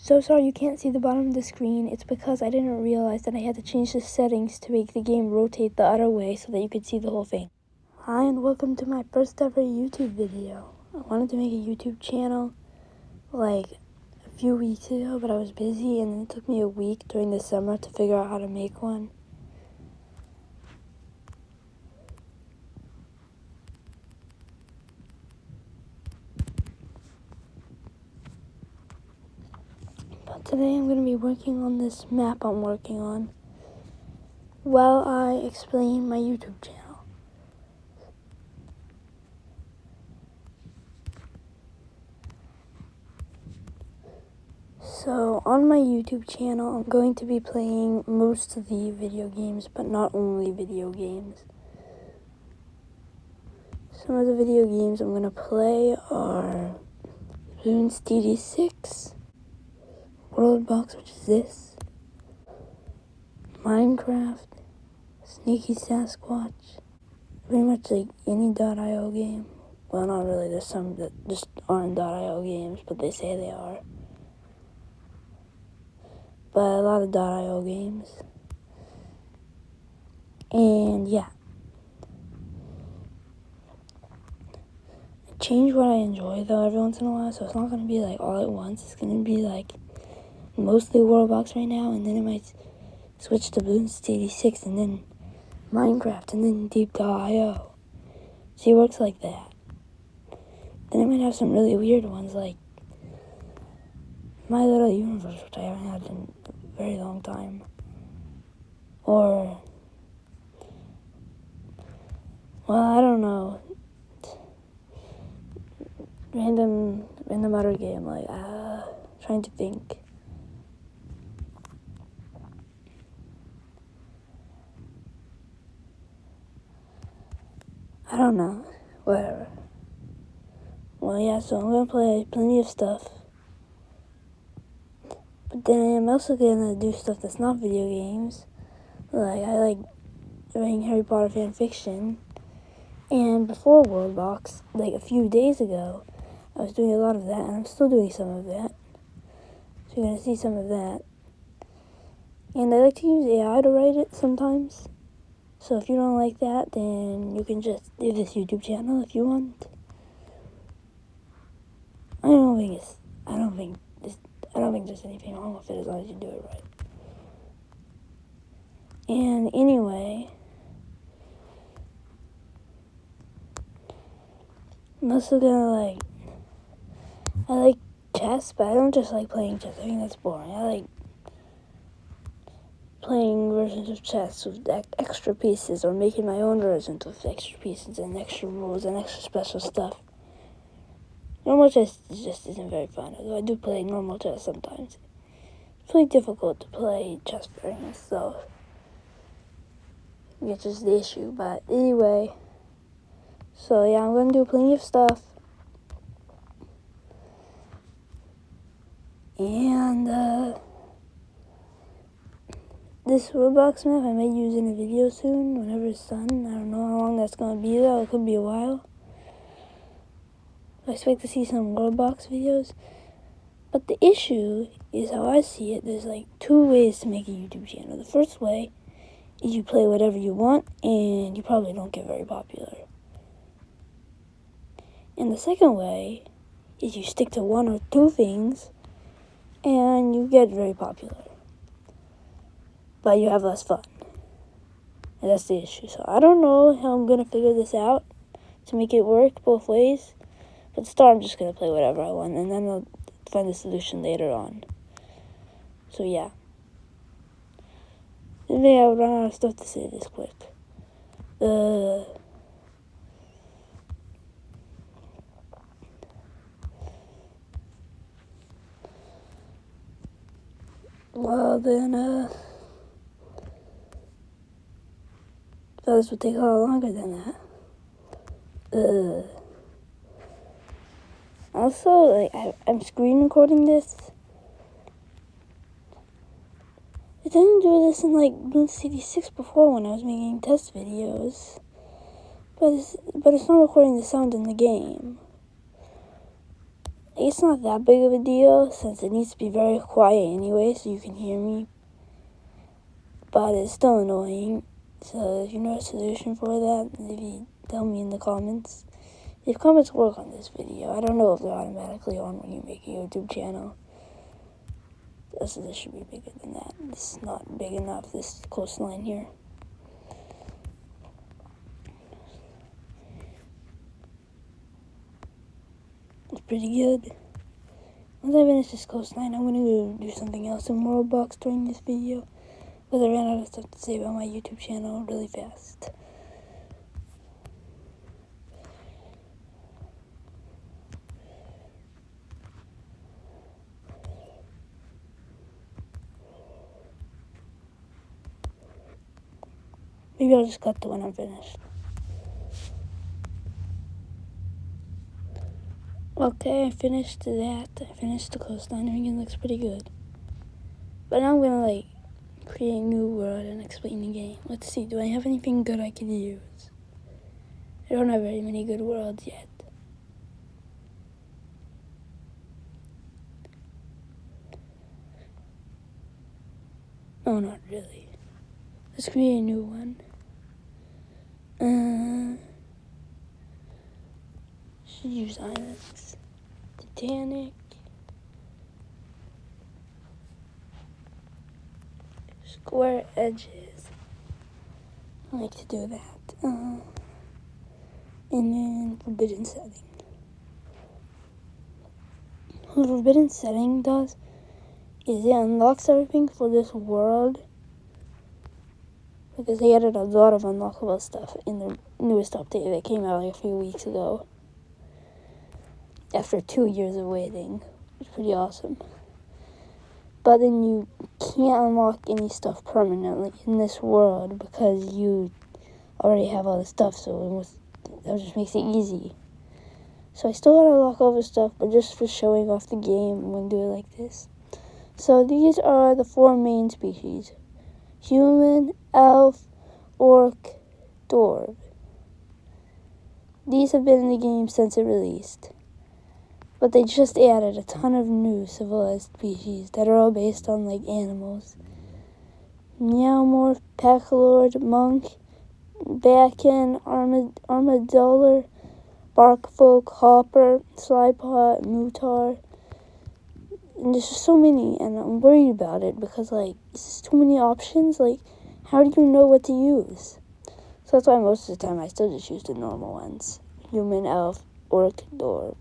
So sorry you can't see the bottom of the screen. It's because I didn't realize that I had to change the settings to make the game rotate the other way so that you could see the whole thing. Hi and welcome to my first ever YouTube video. I wanted to make a YouTube channel like a few weeks ago, but I was busy and it took me a week during the summer to figure out how to make one. But today I'm going to be working on this map I'm working on while I explain my YouTube channel. So on my YouTube channel, I'm going to be playing most of the video games, but not only video games. Some of the video games I'm going to play are Bloons TD6, WorldBox, which is this, Minecraft, Sneaky Sasquatch, pretty much like any .io game. Well, not really, there's some that just aren't .io games, but they say they are. But a lot of .io games. And yeah. I change what I enjoy though every once in a while, so it's not going to be like all at once. It's going to be like mostly WorldBox right now, and then it might switch to Bloons TD6, and then Minecraft, and then Deep.io. See, it works like that. Then I might have some really weird ones like My Little Universe, which I haven't had in a very long time. Or, well, I don't know. Random other game, like, trying to think. I don't know. Whatever. Well, yeah, so I'm gonna play plenty of stuff. But then I'm also gonna do stuff that's not video games. Like, I like writing Harry Potter fan fiction. And before WorldBox, like a few days ago, I was doing a lot of that, and I'm still doing some of that. So you're gonna see some of that. And I like to use AI to write it sometimes. So if you don't like that, then you can just leave this YouTube channel if you want. I don't think there's anything wrong with it as long as you do it right. And anyway, I'm also gonna I like chess, but I don't just like playing chess. I think that's boring. I like playing versions of chess with extra pieces, or making my own versions with extra pieces and extra rules and extra special stuff. Normal chess just isn't very fun, although I do play normal chess sometimes. It's really difficult to play chess variants, though. Which is the issue, but anyway. So yeah, I'm going to do plenty of stuff. And, this WorldBox map I may use in a video soon, whenever it's done. I don't know how long that's going to be, though. It could be a while. I expect to see some WorldBox videos. But the issue is, how I see it, there's like two ways to make a YouTube channel. The first way is you play whatever you want, and you probably don't get very popular. And the second way is you stick to one or two things, and you get very popular. But you have less fun. And that's the issue. So I don't know how I'm going to figure this out to make it work both ways. But to start, I'm just going to play whatever I want, and then I'll find a solution later on. So yeah. Maybe I would run out of stuff to say this quick. Well then, this would take a lot longer than that. Also, I'm screen recording this. I didn't do this in Bloons TD6 before when I was making test videos, but it's not recording the sound in the game. It's not that big of a deal since it needs to be very quiet anyway so you can hear me. But it's still annoying. So if you know a solution for that, maybe tell me in the comments. If comments work on this video, I don't know if they're automatically on when you make a YouTube channel. This should be bigger than that. This is not big enough, this coastline here. It's pretty good. Once I finish this coastline, I'm gonna go do something else in WorldBox during this video. Because I ran out of stuff to say about my YouTube channel really fast. Maybe I'll just cut to when I'm finished. Okay, I finished that. I finished the coastline. Everything looks pretty good. But now I'm gonna create a new world and explain the game. Let's see, do I have anything good I can use? I don't have very many good worlds yet. Oh, not really. Let's create a new one. Should use islands. Titanic. Square edges. I like to do that. And then forbidden setting. What forbidden setting does is it unlocks everything for this world. Because they added a lot of unlockable stuff in the newest update that came out a few weeks ago. After 2 years of waiting. It's pretty awesome. But then you can't unlock any stuff permanently in this world because you already have all the stuff, so that just makes it easy. So I still gotta unlock all the stuff, but just for showing off the game, I'm gonna do it like this. So these are the 4 main species. Human, elf, orc, dwarf. These have been in the game since it released. But they just added a ton of new civilized species that are all based on animals. Meowmorph, Pachlord, Monk, Backen, Armadillo, Barkfolk, Hopper, Slypot, Mutar. And there's just so many, and I'm worried about it because it's just too many options. How do you know what to use? So that's why most of the time I still just use the normal ones. Human, elf, orc, dwarf.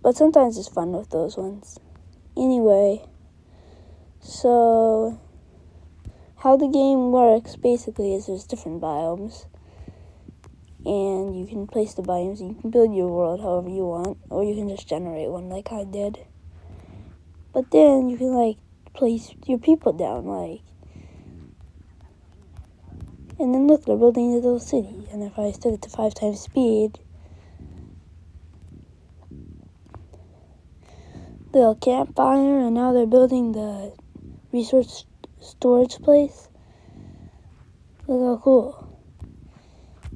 But sometimes it's fun with those ones. Anyway, so how the game works basically is there's different biomes. And you can place the biomes and you can build your world however you want. Or you can just generate one like I did. But then you can place your people down and then look, they're building a little city. And if I set it to 5 times speed, the campfire, and now they're building the resource storage place. Look how cool.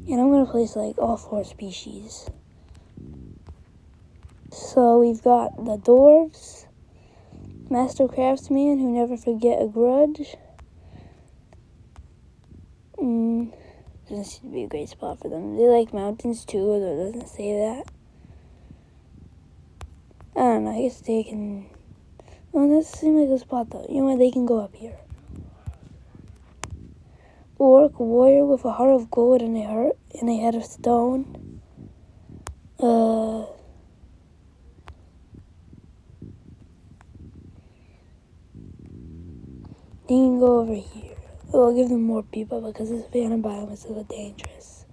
And I'm gonna place all 4 species. So we've got the dwarves, master craftsman who never forget a grudge. Doesn't seem to be a great spot for them. They like mountains too, although it doesn't say that. I don't know, I guess they can... Well, that doesn't seem like a spot though. You know what, they can go up here. Orc, warrior with a heart of gold and a head of stone. They can go over here. I'll give them more people because this Savannah biome is a little dangerous.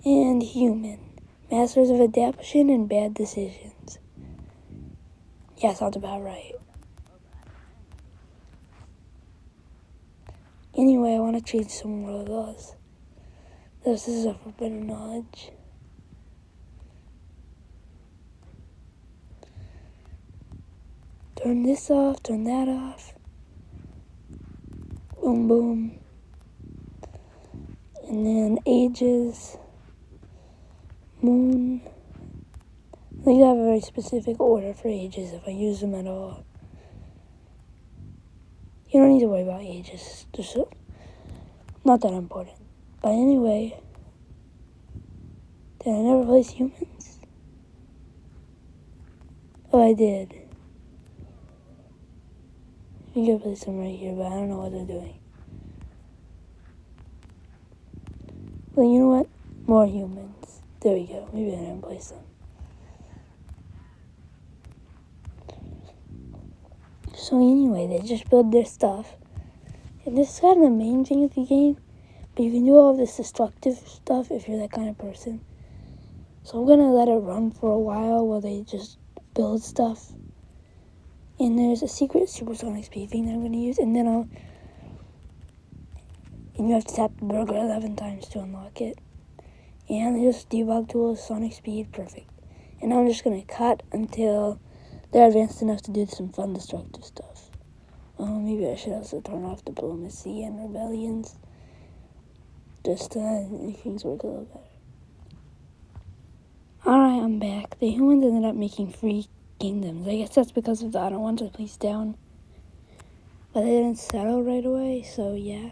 And human. Masters of adaptation and bad decisions. Yeah, sounds about right. Anyway, I want to change some more of those. This is a forbidden knowledge. Turn this off, turn that off. Boom, boom. And then ages. Moon. I think I have a very specific order for ages if I use them at all. You don't need to worry about ages. Just not that important. But anyway, did I never place humans? Oh, I did. I think I placed them right here, but I don't know what they're doing. Well, you know what? More humans. There we go. Maybe I didn't place them. So anyway, they just build their stuff. And this is kind of the main thing of the game. But you can do all of this destructive stuff if you're that kind of person. So I'm going to let it run for a while they just build stuff. And there's a secret supersonic speed thing that I'm going to use. And then and you have to tap the burger 11 times to unlock it. And there's debug tools, sonic speed, perfect. And I'm just going to cut until they're advanced enough to do some fun destructive stuff. Maybe I should also turn off diplomacy and rebellions. Just to make things work a little better. Alright, I'm back. The humans ended up making 3 kingdoms. I guess that's because of the I don't want to place down. But they didn't settle right away, so yeah.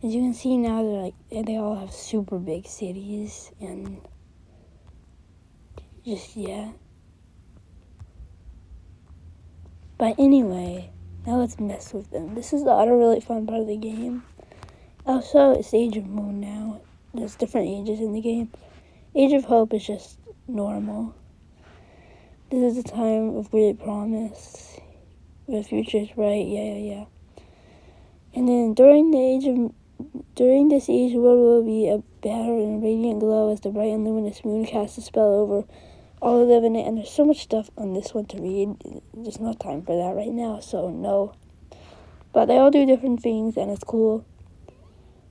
As you can see now, they all have super big cities, and just, yeah. But anyway, now let's mess with them. This is the other really fun part of the game. Also, it's the Age of Moon now. There's different ages in the game. Age of Hope is just normal. This is the time of great promise. The future is bright, yeah. And then during this age, the world will be a battered and radiant glow as the bright and luminous moon casts a spell over all who live in it. And there's so much stuff on this one to read. There's no time for that right now, so no. But they all do different things, and it's cool.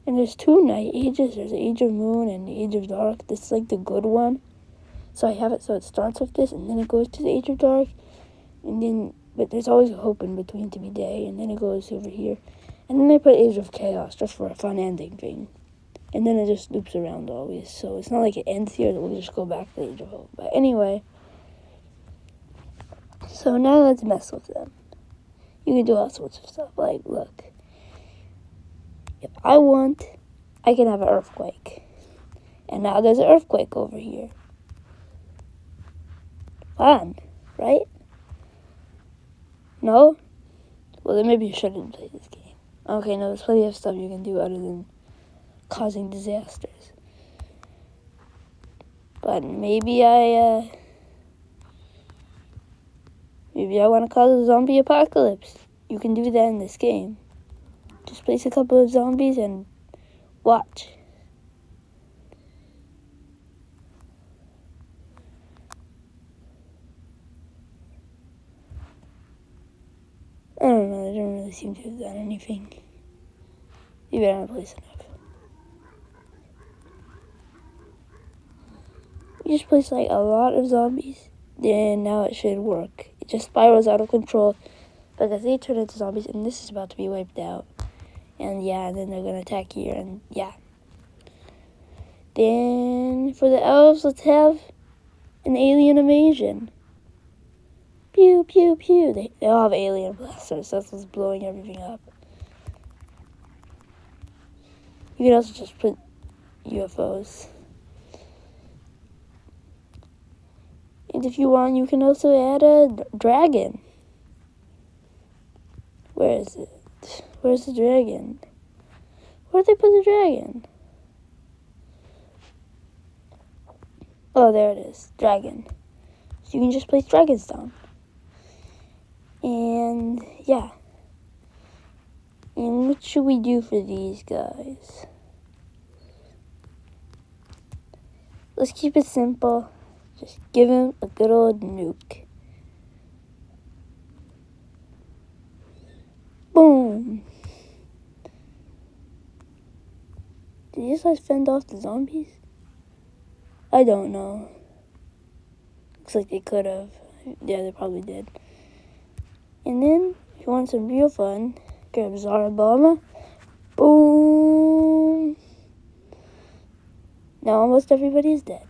And there's 2 night ages. There's the Age of Moon and the Age of Dark. This is like the good one. So I have it so it starts with this, and then it goes to the Age of Dark. But there's always a hope in between to be day, and then it goes over here. And then they put Age of Chaos just for a fun ending thing. And then it just loops around always. So it's not like it ends here, we'll just go back to the Age of Hope. But anyway. So now let's mess with them. You can do all sorts of stuff. Like, look. If I want, I can have an earthquake. And now there's an earthquake over here. Fun, right? No? Well, then maybe you shouldn't play this game. Okay, no, there's plenty of stuff you can do other than causing disasters. But maybe I want to cause a zombie apocalypse. You can do that in this game. Just place a couple of zombies and watch. I don't know, they don't really seem to have done anything. You better not place enough. You just place like a lot of zombies, then now it should work. It just spirals out of control because they turn into zombies, and this is about to be wiped out. And yeah, then they're gonna attack here, and yeah. Then for the elves, let's have an alien invasion. Pew, pew, pew. They all have alien blasters. That's what's blowing everything up. You can also just put UFOs. And if you want, you can also add a dragon. Where is it? Where's the dragon? Where'd they put the dragon? Oh, there it is. Dragon. So you can just place dragons down. And, yeah. And what should we do for these guys? Let's keep it simple. Just give him a good old nuke. Boom. Did these guys fend off the zombies? I don't know. Looks like they could have. Yeah, they probably did. And then, if you want some real fun, grab Zarabama. Boom. Now almost everybody is dead.